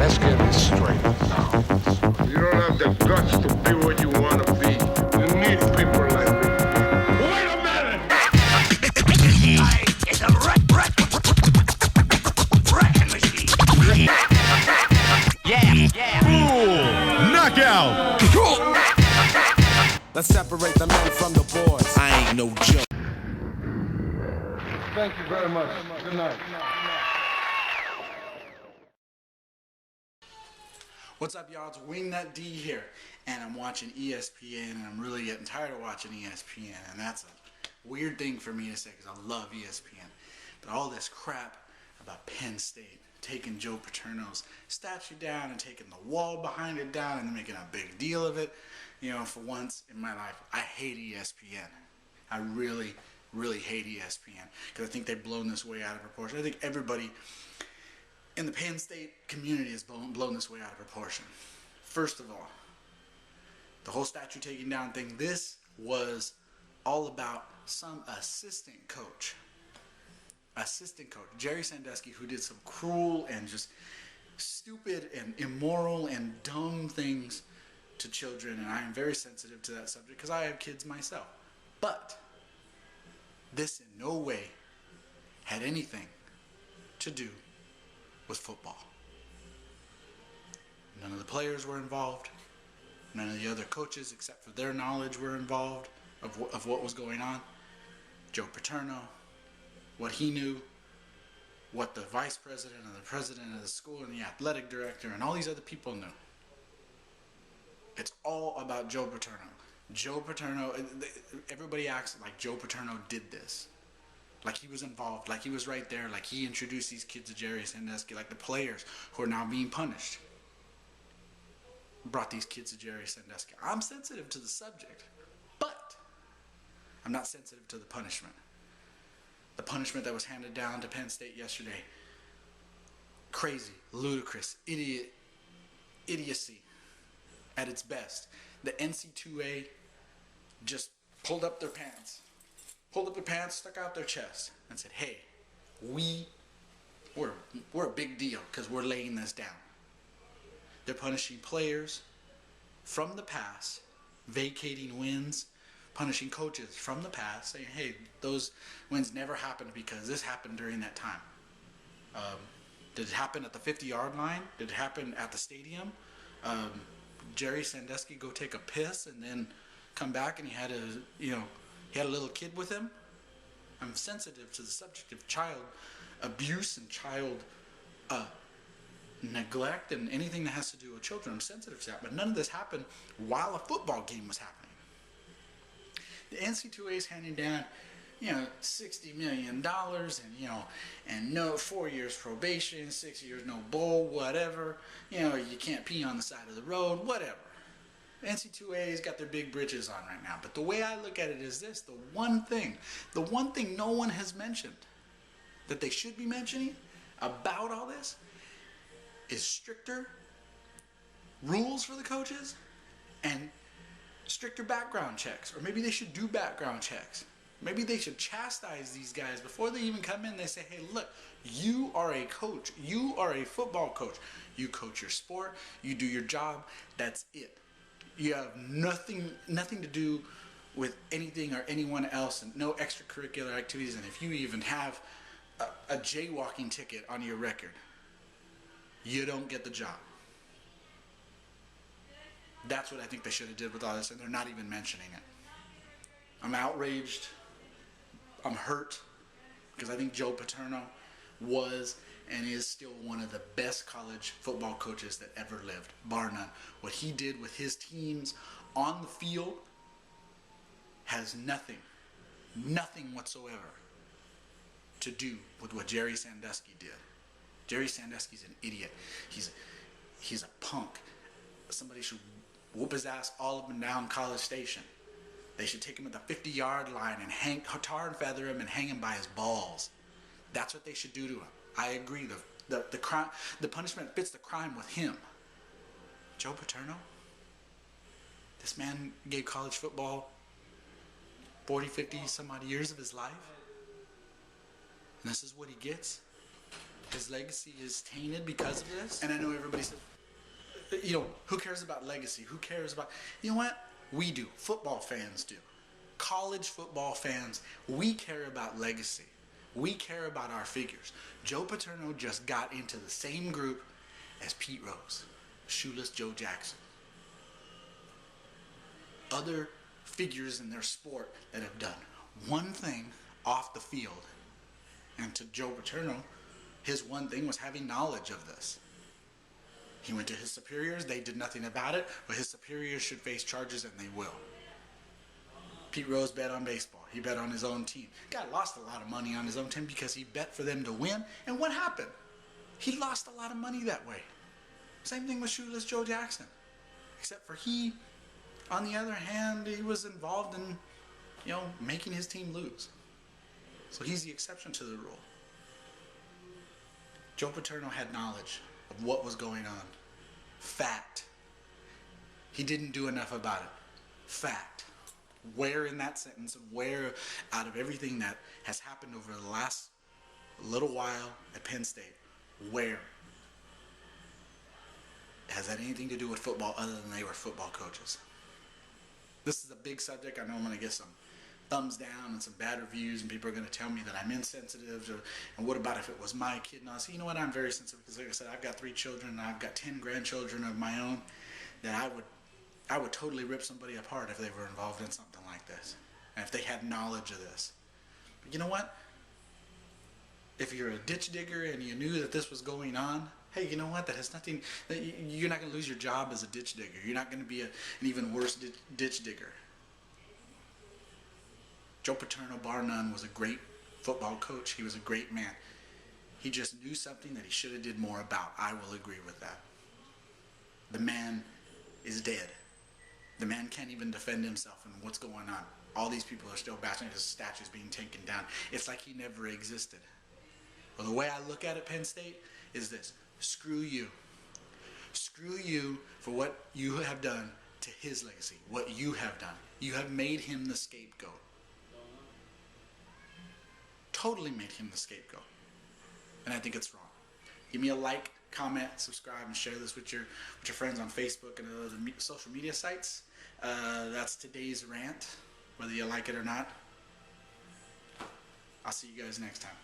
let's get this straight. You don't have the guts to be what you want to be. You need people like me. Wait a minute! It's a wrecking machine. Yeah. Boom! Knockout! Let's separate the men from the boys. I ain't no joke. Thank you very much. Good night. What's up, y'all? It's Wingnutd-Penn here, and I'm watching ESPN, and I'm really getting tired of watching ESPN, and that's a weird thing for me to say because I love ESPN. But all this crap about Penn State taking Joe Paterno's statue down and taking the wall behind it down and making a big deal of it, you know, for once in my life, I hate ESPN. I really hate ESPN because I think they've blown this way out of proportion. I think everybody in the Penn State community has blown this way out of proportion. First of all, the whole statue taking down thing, this was all about some assistant coach, Jerry Sandusky, who did some cruel and just stupid and immoral and dumb things to children, and I am very sensitive to that subject because I have kids myself. But this in no way had anything to do with football. None of the players were involved. None of the other coaches, except for their knowledge, were involved of what was going on. Joe Paterno, what he knew, what the vice president and the president of the school and the athletic director and all these other people knew. It's all about Joe Paterno. Joe Paterno, everybody acts like Joe Paterno did this. Like he was involved, like he was right there, like he introduced these kids to Jerry Sandusky, like the players who are now being punished brought these kids to Jerry Sandusky. I'm sensitive to the subject, but I'm not sensitive to the punishment. The punishment that was handed down to Penn State yesterday, crazy, ludicrous, idiocy at its best. The NC2A just pulled up their pants, stuck out their chest, and said, hey, we're a big deal because we're laying this down. They're punishing players from the past, vacating wins, punishing coaches from the past, saying, hey, those wins never happened because this happened during that time. Did it happen at the 50-yard line? Did it happen at the stadium? Jerry Sandusky go take a piss and then come back and he had a little kid with him? I'm sensitive to the subject of child abuse and child neglect and anything that has to do with children. I'm sensitive to that, but none of this happened while a football game was happening. The NC2A is handing down, $60 million and no 4 years probation, 6 years no bowl, whatever. You can't pee on the side of the road, whatever. NC2A's got their big britches on right now. But the way I look at it is this: the one thing no one has mentioned that they should be mentioning about all this is stricter rules for the coaches and stricter background checks. Or maybe they should do background checks. Maybe they should chastise these guys before they even come in. They say, hey, look, you are a coach. You are a football coach. You coach your sport. You do your job. That's it. You have nothing to do with anything or anyone else, and no extracurricular activities. And if you even have a jaywalking ticket on your record, you don't get the job. That's what I think they should have did with all this, and they're not even mentioning it. I'm outraged. I'm hurt because I think Joe Paterno was and is still one of the best college football coaches that ever lived, bar none. What he did with his teams on the field has nothing whatsoever to do with what Jerry Sandusky did. Jerry Sandusky's an idiot. He's a punk. Somebody should whoop his ass all up and down College Station. They should take him at the 50-yard line and tar and feather him and hang him by his balls. That's what they should do to him. I agree. The punishment fits the crime with him. Joe Paterno? This man gave college football 40, 50, some odd years of his life. And this is what he gets? His legacy is tainted because of this. And I know everybody says, who cares about legacy? Who cares about... You know what? We do. Football fans do. College football fans, we care about legacy. We care about our figures. Joe Paterno just got into the same group as Pete Rose, Shoeless Joe Jackson. Other figures in their sport that have done one thing off the field. And to Joe Paterno, his one thing was having knowledge of this. He went to his superiors, they did nothing about it, but his superiors should face charges, and they will. Pete Rose bet on baseball. He bet on his own team. Guy lost a lot of money on his own team because he bet for them to win, and what happened? He lost a lot of money that way. Same thing with Shoeless Joe Jackson. Except for he, on the other hand, he was involved in, making his team lose. So he's the exception to the rule. Joe Paterno had knowledge of what was going on. Fact. He didn't do enough about it. Fact. Where in that sentence, and where out of everything that has happened over the last little while at Penn State, where has that anything to do with football other than they were football coaches? This is a big subject. I know I'm going to get some thumbs down and some bad reviews, and people are going to tell me that I'm insensitive, and what about if it was my kid? And I'll say, you know what, I'm very sensitive, because like I said, I've got 3 children, and I've got 10 grandchildren of my own, that I would totally rip somebody apart if they were involved in something like this, and if they had knowledge of this. But you know what? If you're a ditch digger and you knew that this was going on, hey, you know what? That has nothing. You're not going to lose your job as a ditch digger. You're not going to be an even worse ditch digger. Joe Paterno, bar none, was a great football coach. He was a great man. He just knew something that he should have did more about. I will agree with that. The man is dead. The man can't even defend himself and what's going on. All these people are still bashing his statues being taken down. It's like he never existed. Well, the way I look at it, Penn State, is this. Screw you. Screw you for what you have done to his legacy, what you have done. You have made him the scapegoat. Totally made him the scapegoat. And I think it's wrong. Give me a like, comment, subscribe, and share this with your friends on Facebook and other social media sites. That's today's rant, whether you like it or not. I'll see you guys next time.